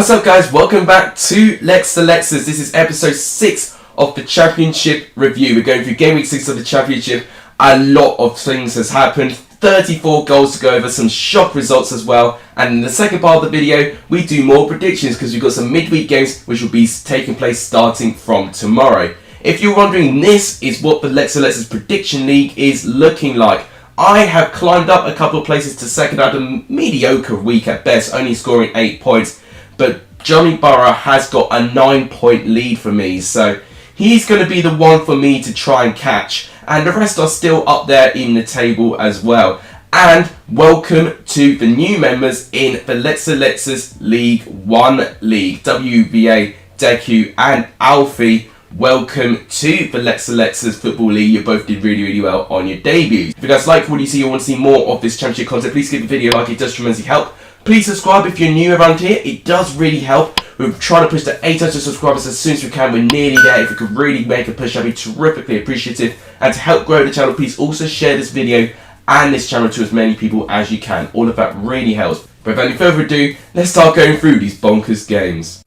What's up guys, welcome back to Lex the Lexers. This is episode 6 of the Championship review. We're going through game week 6 of the Championship. A lot of things has happened, 34 goals to go over, some shock results as well. And in the second part of the video, we do more predictions because we've got some midweek games which will be taking place starting from tomorrow. If you're wondering, this is what the Lex the Lexers prediction league is looking like. I have climbed up a couple of places to second. I had a mediocre week at best, only scoring 8 points. But Johnny Burrow has got a 9-point lead for me, so he's going to be the one for me to try and catch. And the rest are still up there in the table as well. And welcome to the new members in the Lex the Lexers League 1 League. WBA, Deku and Alfie, welcome to the Lex the Lexers Football League. You both did really well on your debuts. If you guys like what you see or want to see more of this championship content, please give the video a like, it does tremendously help. Please subscribe if you're new around here, it does really help. We're trying to push to 800 subscribers as soon as we can, we're nearly there. If we could really make a push, I'd be terrifically appreciative. And to help grow the channel, please also share this video and this channel to as many people as you can. All of that really helps. But without any further ado, let's start going through these bonkers games.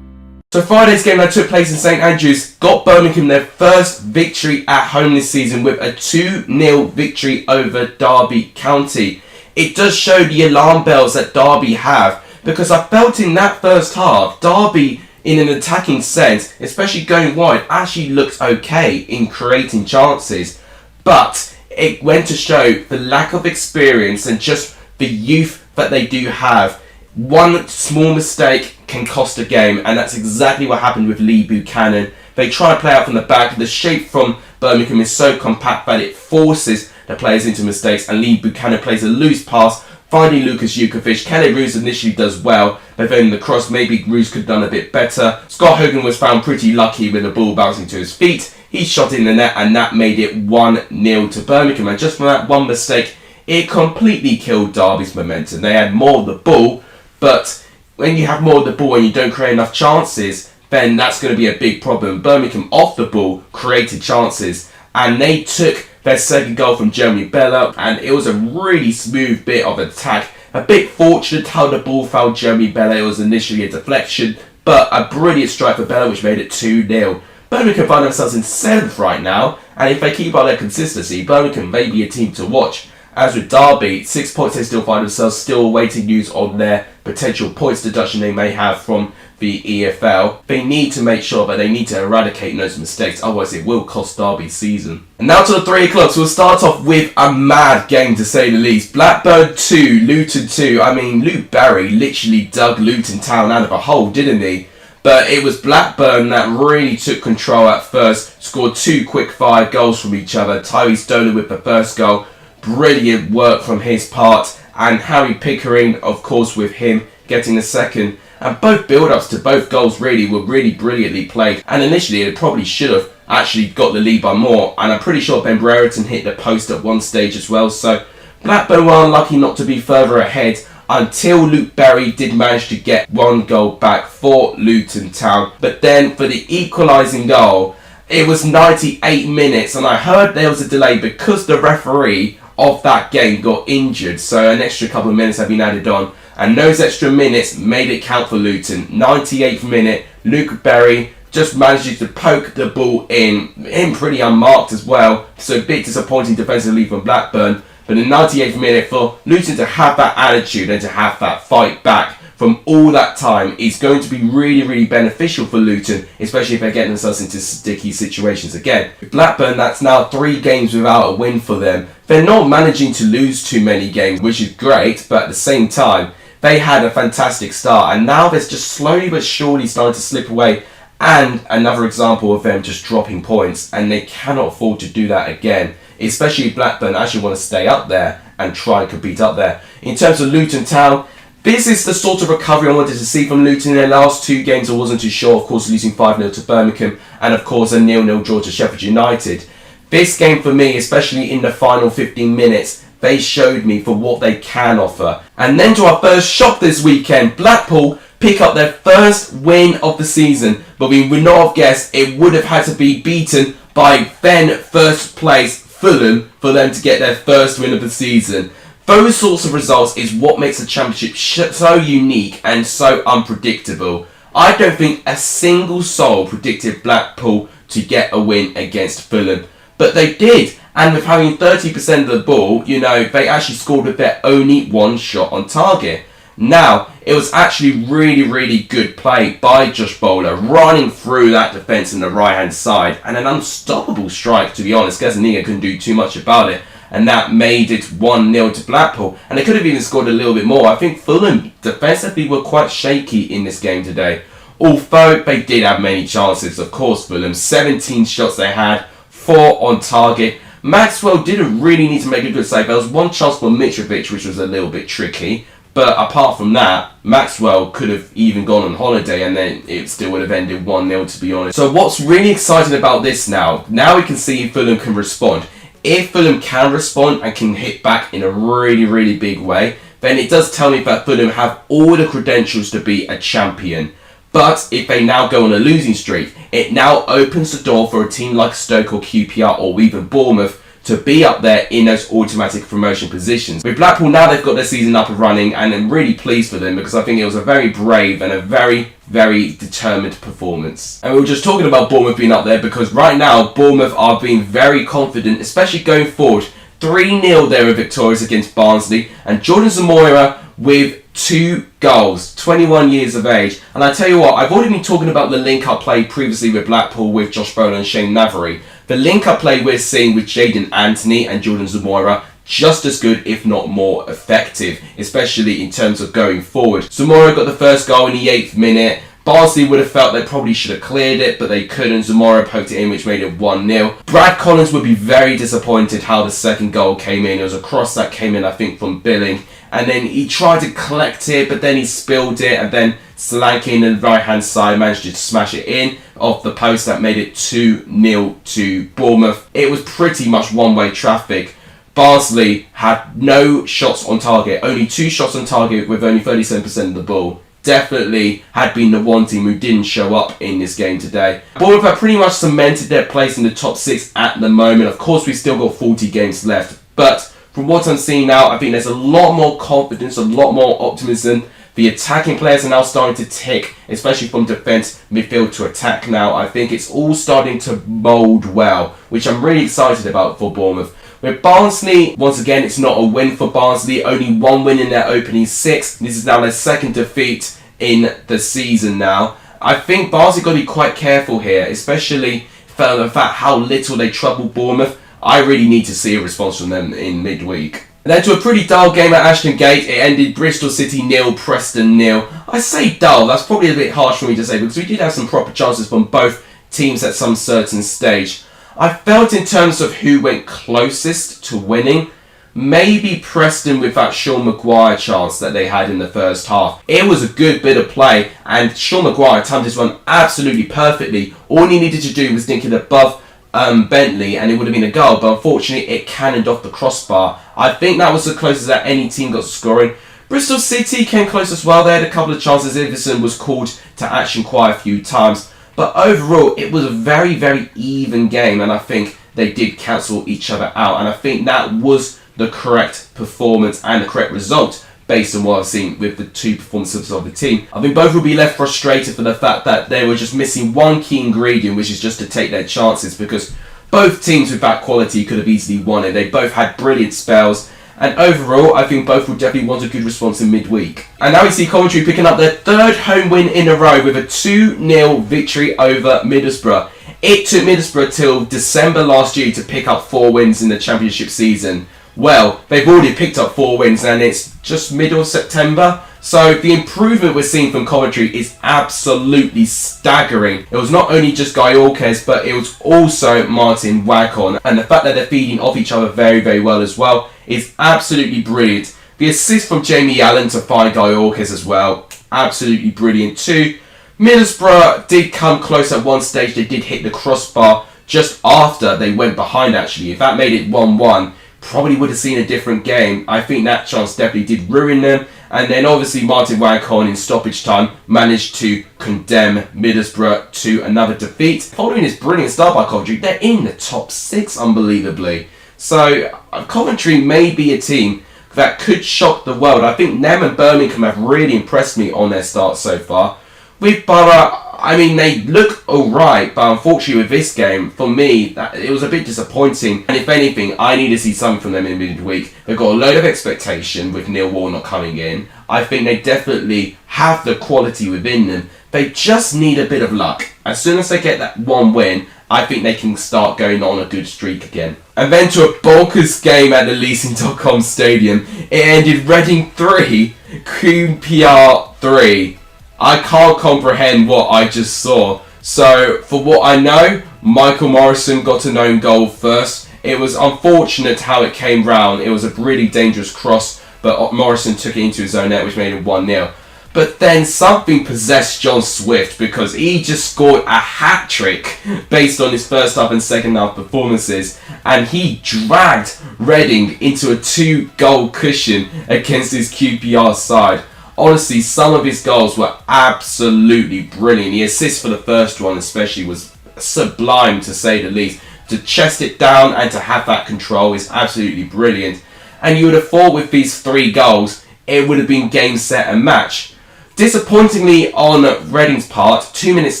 So Friday's game that took place in St Andrews got Birmingham their first victory at home this season with a 2-0 victory over Derby County. It does show the alarm bells that Derby have, because I felt in that first half, Derby in an attacking sense, especially going wide, actually looked okay in creating chances. But it went to show the lack of experience and just the youth that they do have. One small mistake can cost a game, and that's exactly what happened with Lee Buchanan. They try to play out from the back. The shape from Birmingham is so compact that it forces the players into mistakes, and Lee Buchanan plays a loose pass, finding Lucas Jukovic. Kelly Roos initially does well, but then the cross, maybe Roos could have done a bit better. Scott Hogan was found pretty lucky with the ball bouncing to his feet. He shot in the net, and that made it 1-0 to Birmingham. And just from that one mistake, it completely killed Derby's momentum. They had more of the ball, but when you have more of the ball and you don't create enough chances, then that's going to be a big problem. Birmingham off the ball created chances, and they took their second goal from Jeremy Bella, and it was a really smooth bit of attack. A bit fortunate how the ball found Jeremy Bella. It was initially a deflection, but a brilliant strike for Bella which made it 2-0. Birmingham find themselves in 7th right now, and if they keep up their consistency, Birmingham may be a team to watch. As with Derby, 6 points, they still find themselves still awaiting news on their potential points deduction they may have from the EFL. They need to make sure that they need to eradicate those mistakes, otherwise it will cost Derby's season. And now to the 3 o'clock, so we'll start off with a mad game to say the least. Blackburn 2, Luton 2. I mean, Luke Barry literally dug Luton Town out of a hole, didn't he? But it was Blackburn that really took control at first, scored 2 quick-fire goals from each other. Tyrese Dolan with the first goal. Brilliant work from his part, and Harry Pickering, of course, with him getting the second. And both build-ups to both goals really were really brilliantly played. And initially, it probably should have actually got the lead by more. And I'm pretty sure Ben Brereton hit the post at one stage as well. So Blackburn were unlucky not to be further ahead until Luke Barry did manage to get 1 goal back for Luton Town. But then for the equalising goal, it was 98 minutes, and I heard there was a delay because the referee of that game got injured, so an extra couple of minutes have been added on, and those extra minutes made it count for Luton. 98th minute, Luke Berry just managed to poke the ball in pretty unmarked as well, so a bit disappointing defensively from Blackburn. But in the 98th minute, for Luton to have that attitude and to have that fight back from all that time is going to be really beneficial for Luton, especially if they're getting themselves into sticky situations again. With Blackburn, that's now 3 games without a win for them. They're not managing to lose too many games, which is great, but at the same time, they had a fantastic start, and now they're just slowly but surely starting to slip away. And another example of them just dropping points, and they cannot afford to do that again, especially if Blackburn actually want to stay up there and try and compete up there. In terms of Luton Town, this is the sort of recovery I wanted to see from Luton in their last 2 games. I wasn't too sure, of course, losing 5-0 to Birmingham, and of course a 0-0 draw to Sheffield United. This game for me, especially in the final 15 minutes, they showed me for what they can offer. And then to our first shock this weekend, Blackpool pick up their first win of the season, but we would not have guessed it would have had to be beaten by then first place Fulham for them to get their first win of the season. Those sorts of results is what makes the Championship so unique and so unpredictable. I don't think a single soul predicted Blackpool to get a win against Fulham, but they did. And with having 30% of the ball, they actually scored with their only one shot on target. Now, it was actually really, really good play by Josh Bowler, running through that defence on the right-hand side, and an unstoppable strike, to be honest. Gazaniga couldn't do too much about it, and that made it 1-0 to Blackpool. And they could have even scored a little bit more. I think Fulham defensively were quite shaky in this game today, although they did have many chances. Of course, Fulham, 17 shots they had, 4 on target. Maxwell didn't really need to make a good save. There was one chance for Mitrovic, which was a little bit tricky. But apart from that, Maxwell could have even gone on holiday and then it still would have ended 1-0, to be honest. So what's really exciting about this now we can see if Fulham can respond. If Fulham can respond and can hit back in a really, really big way, then it does tell me that Fulham have all the credentials to be a champion. But if they now go on a losing streak, it now opens the door for a team like Stoke or QPR or even Bournemouth to be up there in those automatic promotion positions. With Blackpool now, they've got their season up and running, and I'm really pleased for them because I think it was a very brave and a very, very determined performance. And we were just talking about Bournemouth being up there because right now Bournemouth are being very confident, especially going forward. 3-0 they were victorious against Barnsley, and Jordan Zamora with 2 goals, 21 years of age. And I tell you what, I've already been talking about the link-up play previously with Blackpool with Josh Bowler and Shane Navery. The link-up play we're seeing with Jadon Anthony and Jordan Zamora, just as good, if not more effective, especially in terms of going forward. Zamora got the first goal in the 8th minute. Barnsley would have felt they probably should have cleared it, but they couldn't. Zamora poked it in, which made it 1-0. Brad Collins would be very disappointed how the second goal came in. It was a cross that came in, I think, from Billing. And then he tried to collect it, but then he spilled it, and then Solanke on the right-hand side managed to smash it in off the post. That made it 2-0 to Bournemouth. It was pretty much one-way traffic. Barnsley had no shots on target, only 2 shots on target with only 37% of the ball. Definitely had been the one team who didn't show up in this game today. Bournemouth have pretty much cemented their place in the top 6 at the moment. Of course, we've still got 40 games left, but from what I'm seeing now, I think there's a lot more confidence, a lot more optimism. The attacking players are now starting to tick, especially from defence, midfield to attack now. I think it's all starting to mould well, which I'm really excited about for Bournemouth. With Barnsley, once again, it's not a win for Barnsley. Only 1 win in their opening 6. This is now their 2nd defeat in the season now. I think Barnsley got to be quite careful here, especially for the fact how little they troubled Bournemouth. I really need to see a response from them in midweek. And then to a pretty dull game at Ashton Gate. It ended Bristol City 0, Preston 0. I say dull, that's probably a bit harsh for me to say because we did have some proper chances from both teams at some certain stage. I felt in terms of who went closest to winning, maybe Preston with that Sean Maguire chance that they had in the first half. It was a good bit of play and Sean Maguire timed his run absolutely perfectly. All he needed to do was dink it above Bentley and it would have been a goal, but unfortunately it cannoned off the crossbar. I think that was the closest that any team got scoring. Bristol City came close as well. They had a couple of chances. Iverson was called to action quite a few times, but overall it was a very, very even game and I think they did cancel each other out, and I think that was the correct performance and the correct result based on what I've seen with the 2 performances of the team. I think both will be left frustrated for the fact that they were just missing one key ingredient, which is just to take their chances, because both teams with that quality could have easily won it. They both had brilliant spells, and overall I think both will definitely want a good response in midweek. And now we see Coventry picking up their 3rd home win in a row with a 2-0 victory over Middlesbrough. It took Middlesbrough till December last year to pick up 4 wins in the Championship season. Well, they've already picked up 4 wins and it's just middle of September. So the improvement we're seeing from Coventry is absolutely staggering. It was not only just Guy Orquez, but it was also Martin Wagcon. And the fact that they're feeding off each other very, very well as well is absolutely brilliant. The assist from Jamie Allen to find Guy Orquez as well, absolutely brilliant too. Middlesbrough did come close at one stage. They did hit the crossbar just after they went behind actually. If that made it 1-1, probably would have seen a different game. I think that chance definitely did ruin them. And then obviously Martin Waghorn in stoppage time managed to condemn Middlesbrough to another defeat. Following this brilliant start by Coventry, they're in the top 6 unbelievably. So Coventry may be a team that could shock the world. I think them and Birmingham have really impressed me on their start so far. With Borough, I mean, they look alright, but unfortunately with this game, for me, it was a bit disappointing. And if anything, I need to see something from them in midweek. They've got a load of expectation with Millwall not coming in. I think they definitely have the quality within them. They just need a bit of luck. As soon as they get that one win, I think they can start going on a good streak again. And then to a bonkers game at the Leasing.com Stadium. It ended Reading 3, QPR 3. I can't comprehend what I just saw. So, for what I know, Michael Morrison got an own goal first. It was unfortunate how it came round. It was a really dangerous cross, but Morrison took it into his own net, which made it 1-0. But then something possessed John Swift because he just scored a hat-trick based on his first half and second half performances, and he dragged Reading into a 2-goal cushion against his QPR side. Honestly, some of his goals were absolutely brilliant. The assist for the first one especially was sublime, to say the least. To chest it down and to have that control is absolutely brilliant. And you would have thought with these 3 goals, it would have been game, set and match. Disappointingly on Reading's part, 2 minutes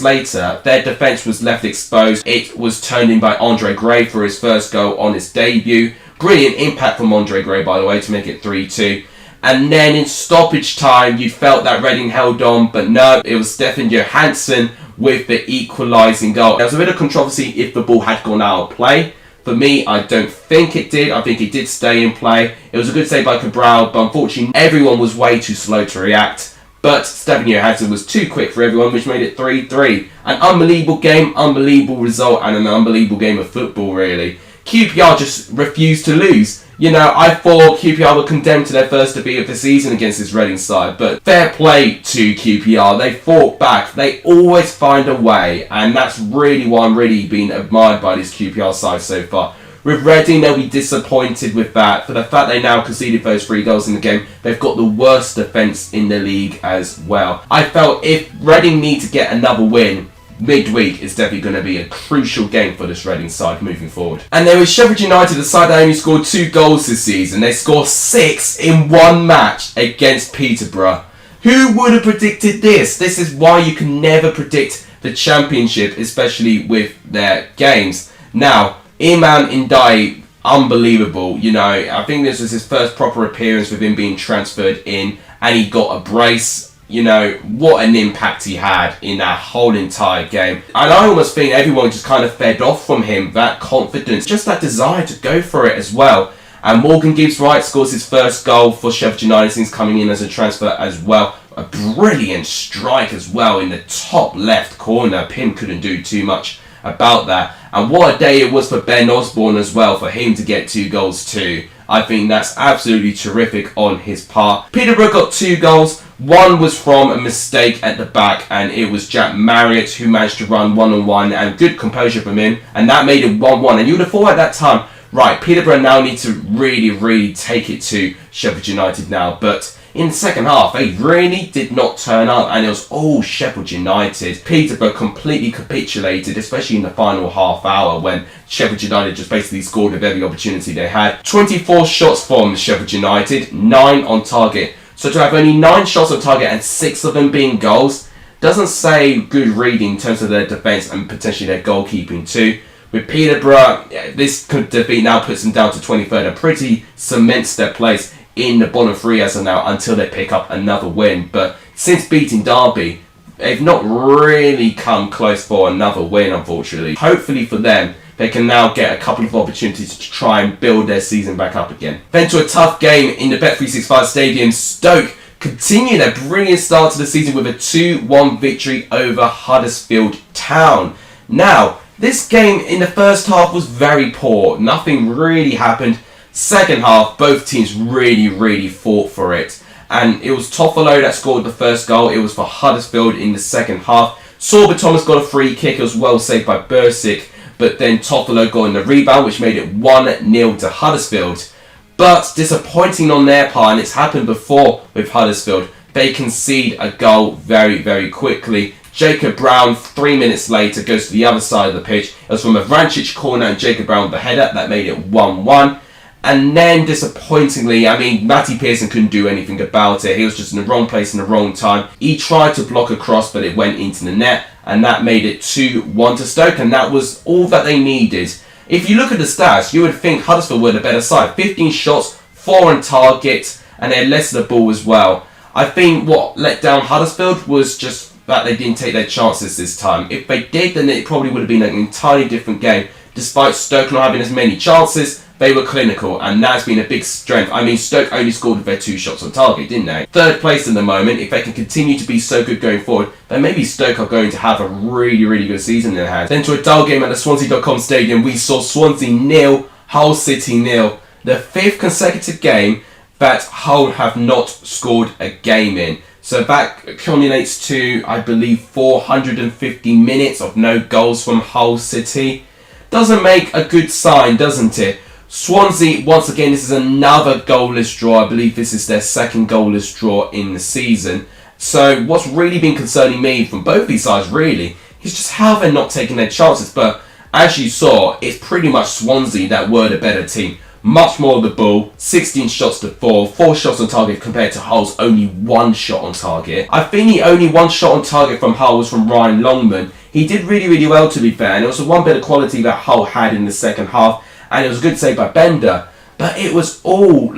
later, their defence was left exposed. It was turned in by Andre Gray for his first goal on his debut. Brilliant impact from Andre Gray, by the way, to make it 3-2. And then in stoppage time, you felt that Reading held on, but no, it was Stefan Johansson with the equalising goal. There was a bit of controversy if the ball had gone out of play. For me, I don't think it did. I think it did stay in play. It was a good save by Cabral, but unfortunately everyone was way too slow to react. But Stefan Johansson was too quick for everyone, which made it 3-3. An unbelievable game, unbelievable result, and an unbelievable game of football, really. QPR just refused to lose. You know, I thought QPR were condemned to their first defeat of the season against this Reading side, but fair play to QPR. They fought back. They always find a way, and that's really why I'm really being admired by this QPR side so far. With Reading, they'll be disappointed with that. For the fact they now conceded those 3 goals in the game, they've got the worst defence in the league as well. I felt if Reading need to get another win, midweek is definitely going to be a crucial game for this Reading side moving forward. And there was Sheffield United, the side that only scored 2 goals this season. They scored 6 in one match against Peterborough. Who would have predicted this? This is why you can never predict the Championship, especially with their games. Now, Iman Ndiaye, unbelievable. You know, I think this was his first proper appearance with him being transferred in, and he got a brace. You know, what an impact he had in that whole entire game. And I almost think everyone just kind of fed off from him, that confidence, just that desire to go for it as well. And Morgan Gibbs-White scores his first goal for Sheffield United since coming in as a transfer as well. A brilliant strike as well in the top left corner. Pim couldn't do too much about that. And what a day it was for Ben Osborne as well, for him to get 2 goals too. I think that's absolutely terrific on his part. Peterborough got 2 goals. One was from a mistake at the back, and it was Jack Marriott who managed to run one-on-one, and good composure from him, and that made it 1-1. And you would have thought at that time, right, Peterborough now need to really take it to Sheffield United now. But in the second half, they really did not turn up, and it was all Sheffield United. Peterborough completely capitulated, especially in the final half hour when Sheffield United just basically scored with every opportunity they had. 24 shots from Sheffield United, 9 on target. So to have only 9 shots on target and 6 of them being goals doesn't say good reading in terms of their defence and potentially their goalkeeping too. With Peterborough, this defeat now puts them down to 23rd and pretty cements their place in the bottom 3 as of now until they pick up another win. But since beating Derby, they've not really come close for another win, unfortunately. Hopefully for them, they can now get a couple of opportunities to try and build their season back up again. Then to a tough game in the Bet365 Stadium, Stoke continued their brilliant start to the season with a 2-1 victory over Huddersfield Town. Now, this game in the first half was very poor. Nothing really happened. Second half, both teams really fought for it. And it was Toffolo that scored the first goal. It was for Huddersfield in the second half. Sorba Thomas got a free kick. It was well saved by Bursic. But then Toffolo got in the rebound, which made it 1-0 to Huddersfield. But disappointing on their part, and it's happened before with Huddersfield, they concede a goal very, very quickly. Jacob Brown, 3 minutes later, goes to the other side of the pitch. It was from a Vrancic corner, and Jacob Brown with the header that made it 1-1. And then, disappointingly, Matty Pearson couldn't do anything about it. He was just in the wrong place in the wrong time. He tried to block a cross, but it went into the net, and that made it 2-1 to Stoke, and that was all that they needed. If you look at the stats, you would think Huddersfield were the better side. 15 shots, 4 on target, and they had less of the ball as well. I think what let down Huddersfield was just that they didn't take their chances this time. If they did, then it probably would have been an entirely different game. Despite Stoke not having as many chances, they were clinical, and that's been a big strength. Stoke only scored with their 2 shots on target, didn't they? Third place in the moment. If they can continue to be so good going forward, then maybe Stoke are going to have a really, really good season in their hands. Then to a dull game at the Swansea.com Stadium, we saw Swansea 0, Hull City 0. The 5th consecutive game that Hull have not scored a game in. So that culminates to, I believe, 450 minutes of no goals from Hull City. Doesn't make a good sign, doesn't it? Swansea, once again, this is another goalless draw. I believe this is their second goalless draw in the season. So what's really been concerning me from both these sides, really, is just how they're not taking their chances. But as you saw, it's pretty much Swansea that were the better team. Much more of the ball, 16 shots to 4 shots on target compared to Hull's only 1 shot on target. I think the only 1 shot on target from Hull was from Ryan Longman. He did really, really well, to be fair, and it was the one bit of quality that Hull had in the second half, and it was a good save by Bender. But it was all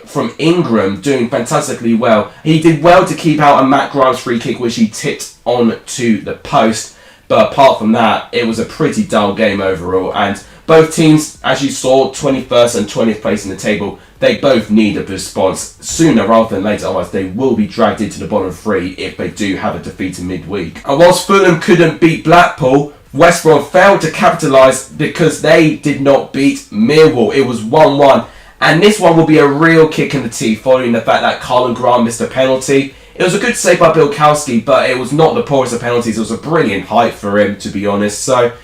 from Ingram doing fantastically well. He did well to keep out a Matt Grimes free kick, which he tipped on to the post. But apart from that, it was a pretty dull game overall. And both teams, as you saw, 21st and 20th place in the table, they both need a response sooner rather than later. Otherwise, they will be dragged into the bottom 3 if they do have a defeat in midweek. And whilst Fulham couldn't beat Blackpool, West Brom failed to capitalise because they did not beat Millwall. It was 1-1. And this one will be a real kick in the teeth following the fact that Colin Grant missed a penalty. It was a good save by Bilkowski, but it was not the poorest of penalties. It was a brilliant height for him, to be honest. So,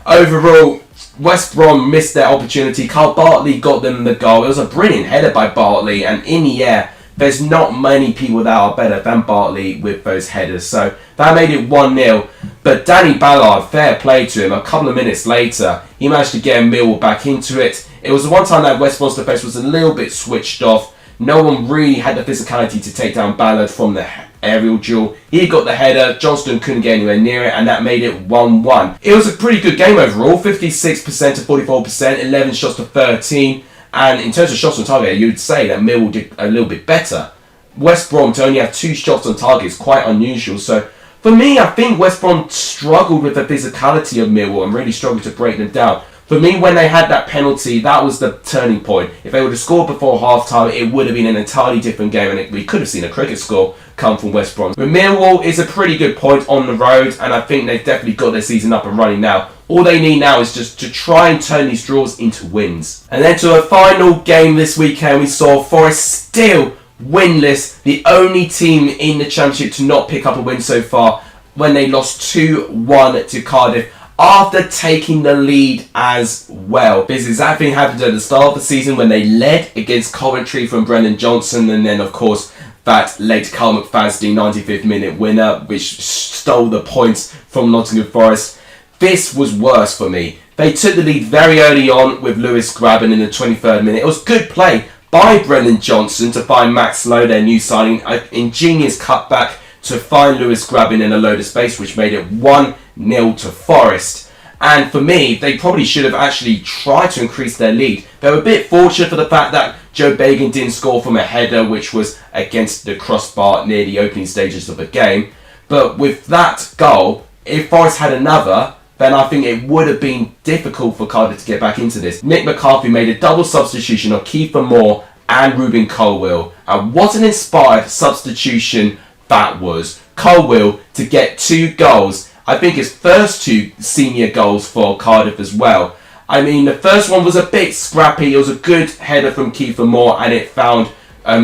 overall, West Brom missed their opportunity. Carl Bartley got them the goal. It was a brilliant header by Bartley, and in the air, there's not many people that are better than Bartley with those headers. So, that made it 1-0. But Danny Ballard, fair play to him, a couple of minutes later, he managed to get Millwall back into it. It was the one time that West Brom's defence was a little bit switched off. No one really had the physicality to take down Ballard from the aerial duel. He got the header, Johnston couldn't get anywhere near it, and that made it 1-1. It was a pretty good game overall, 56% to 44%, 11 shots to 13, and in terms of shots on target, you'd say that Millwall did a little bit better. West Brom to only have 2 shots on target is quite unusual, so for me, I think West Brom struggled with the physicality of Millwall and really struggled to break them down. For me, when they had that penalty, that was the turning point. If they would have scored before half-time, it would have been an entirely different game, and we could have seen a cricket score come from West Brom. But Millwall is a pretty good point on the road, and I think they've definitely got their season up and running now. All they need now is just to try and turn these draws into wins. And then to a final game this weekend, we saw Forest still winless, the only team in the Championship to not pick up a win so far, when they lost 2-1 to Cardiff after taking the lead as well. This exact thing happened at the start of the season when they led against Coventry from Brennan Johnson, and then of course that led to Carl McFadden 95th minute winner, which stole the points from Nottingham Forest. This was worse for me. They took the lead very early on with Lewis Grabban in the 23rd minute. It was good play by Brennan Johnson to find Max Lowe, their new signing, an ingenious cutback to find Lewis Grabban in a load of space, which made it 1-0 to Forest. And for me, they probably should have actually tried to increase their lead. They were a bit fortunate for the fact that Joe Bagan didn't score from a header, which was against the crossbar near the opening stages of the game. But with that goal, if Forest had another, then I think it would have been difficult for Cardiff to get back into this. Mick McCarthy made a double substitution of Kiefer Moore and Ruben Colwill. And what an inspired substitution that was. Colwill to get 2 goals. I think his first 2 senior goals for Cardiff as well. I mean, the first one was a bit scrappy. It was a good header from Kiefer Moore, and it found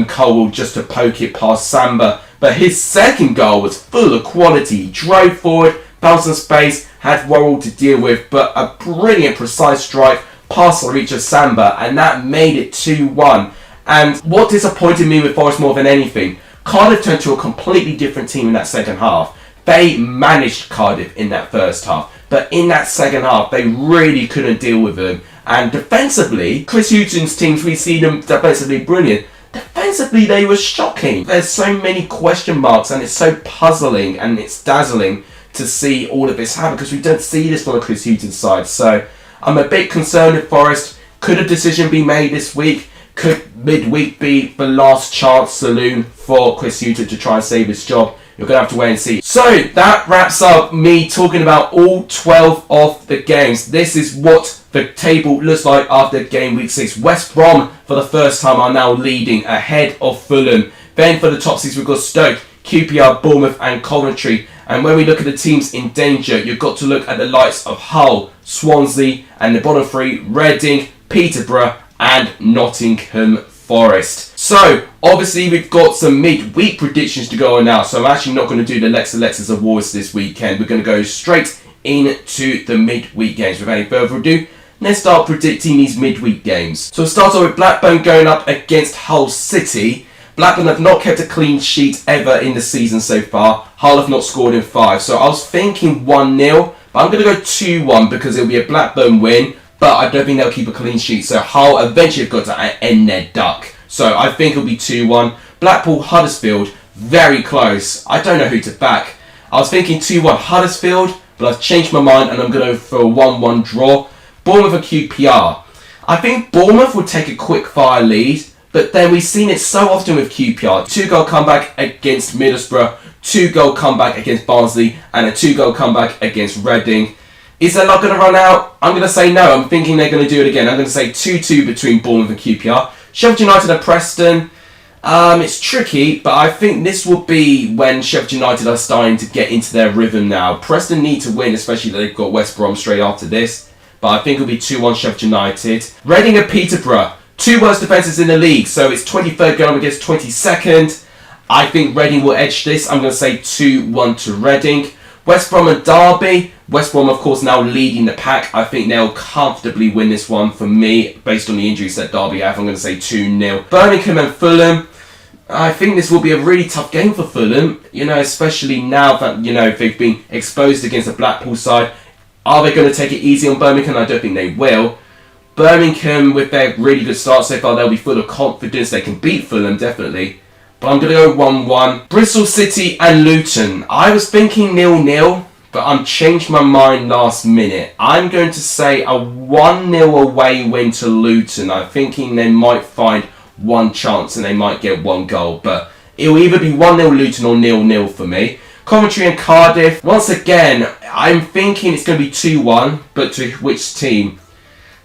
Colwill just to poke it past Samba. But his second goal was full of quality. He drove forward, bounced in space, had Worrell to deal with, but a brilliant, precise strike past Richard Samba, and that made it 2-1. And what disappointed me with Forest more than anything, Cardiff turned to a completely different team in that second half. They managed Cardiff in that first half, but in that second half, they really couldn't deal with them. And defensively, Chris Hughton's teams, we see them defensively brilliant. Defensively, they were shocking. There's so many question marks, and it's so puzzling and it's dazzling to see all of this happen, because we don't see this from a Chris Hughton side. So I'm a bit concerned with Forest. Could a decision be made this week? Could midweek be the last chance saloon for Chris Hughton to try and save his job? You're going to have to wait and see. So that wraps up me talking about all 12 of the games. This is what the table looks like after game week 6. West Brom, for the first time, are now leading ahead of Fulham. Then for the top 6, we've got Stoke, QPR, Bournemouth and Coventry. And when we look at the teams in danger, you've got to look at the likes of Hull, Swansea, and the bottom 3, Reading, Peterborough and Nottingham Forest. So obviously we've got some midweek predictions to go on now, so I'm actually not going to do the Alexas Awards this weekend. We're going to go straight into the midweek games. Without any further ado, let's start predicting these midweek games. So we'll start off with Blackburn going up against Hull City. Blackburn have not kept a clean sheet ever in the season so far. Hull have not scored in 5, so I was thinking 1-0, but I'm going to go 2-1 because it'll be a Blackburn win. But I don't think they'll keep a clean sheet. So Hull eventually have got to end their duck. So I think it'll be 2-1. Blackpool, Huddersfield, very close. I don't know who to back. I was thinking 2-1 Huddersfield, but I've changed my mind and I'm going to go for a 1-1 draw. Bournemouth and QPR. I think Bournemouth would take a quick fire lead, but then we've seen it so often with QPR. 2-goal comeback against Middlesbrough, 2-goal comeback against Barnsley, and a 2-goal comeback against Reading. Is their luck going to run out? I'm going to say no. I'm thinking they're going to do it again. I'm going to say 2-2 between Bournemouth and QPR. Sheffield United and Preston. It's tricky, but I think this will be when Sheffield United are starting to get into their rhythm now. Preston need to win, especially that they've got West Brom straight after this. But I think it'll be 2-1 Sheffield United. Reading and Peterborough. 2 worst defences in the league, so it's 23rd going up against 22nd. I think Reading will edge this. I'm going to say 2-1 to Reading. West Brom and Derby. West Brom, of course, now leading the pack. I think they'll comfortably win this one for me, based on the injuries that Derby have. I'm going to say 2-0. Birmingham and Fulham. I think this will be a really tough game for Fulham, especially now that, they've been exposed against the Blackpool side. Are they going to take it easy on Birmingham? I don't think they will. Birmingham, with their really good start so far, they'll be full of confidence. They can beat Fulham, definitely. But I'm going to go 1-1. Bristol City and Luton. I was thinking 0-0, but I've changed my mind last minute. I'm going to say a 1-0 away win to Luton. I'm thinking they might find one chance and they might get 1 goal. But it'll either be 1-0 Luton or 0-0 for me. Coventry and Cardiff. Once again, I'm thinking it's going to be 2-1, but to which team?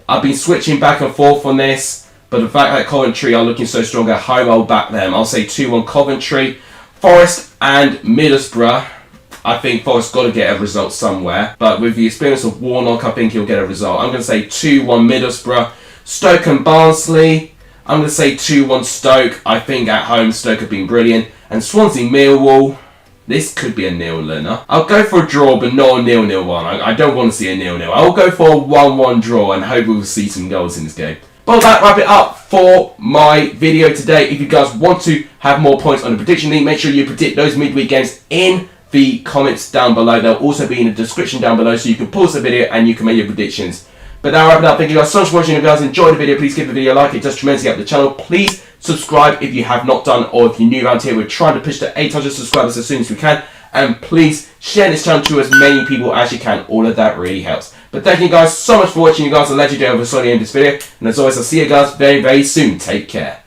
I've been switching back and forth on this. But the fact that Coventry are looking so strong at home, I'll back them. I'll say 2-1 Coventry. Forest and Middlesbrough. I think Forest got to get a result somewhere. But with the experience of Warnock, I think he'll get a result. I'm going to say 2-1 Middlesbrough. Stoke and Barnsley. I'm going to say 2-1 Stoke. I think at home Stoke have been brilliant. And Swansea Millwall. This could be a 0-0. I'll go for a draw, but not a 0-0 one. I don't want to see a 0-0. I'll go for a 1-1 draw and hope we'll see some goals in this game. But that wrap it up for my video today. If you guys want to have more points on the prediction league, make sure you predict those midweek games in the comments down below. They'll also be in the description down below, so you can pause the video and you can make your predictions. But that wrap it up. Thank you guys so much for watching. If you guys enjoyed the video, please give the video a like. It does tremendously help the channel. Please subscribe if you have not done, or if you're new around here. We're trying to push to 800 subscribers as soon as we can. And please share this channel to as many people as you can. All of that really helps. But thank you guys so much for watching. You guys are legendary. I saw the end of this video. And as always, I'll see you guys very, very soon. Take care.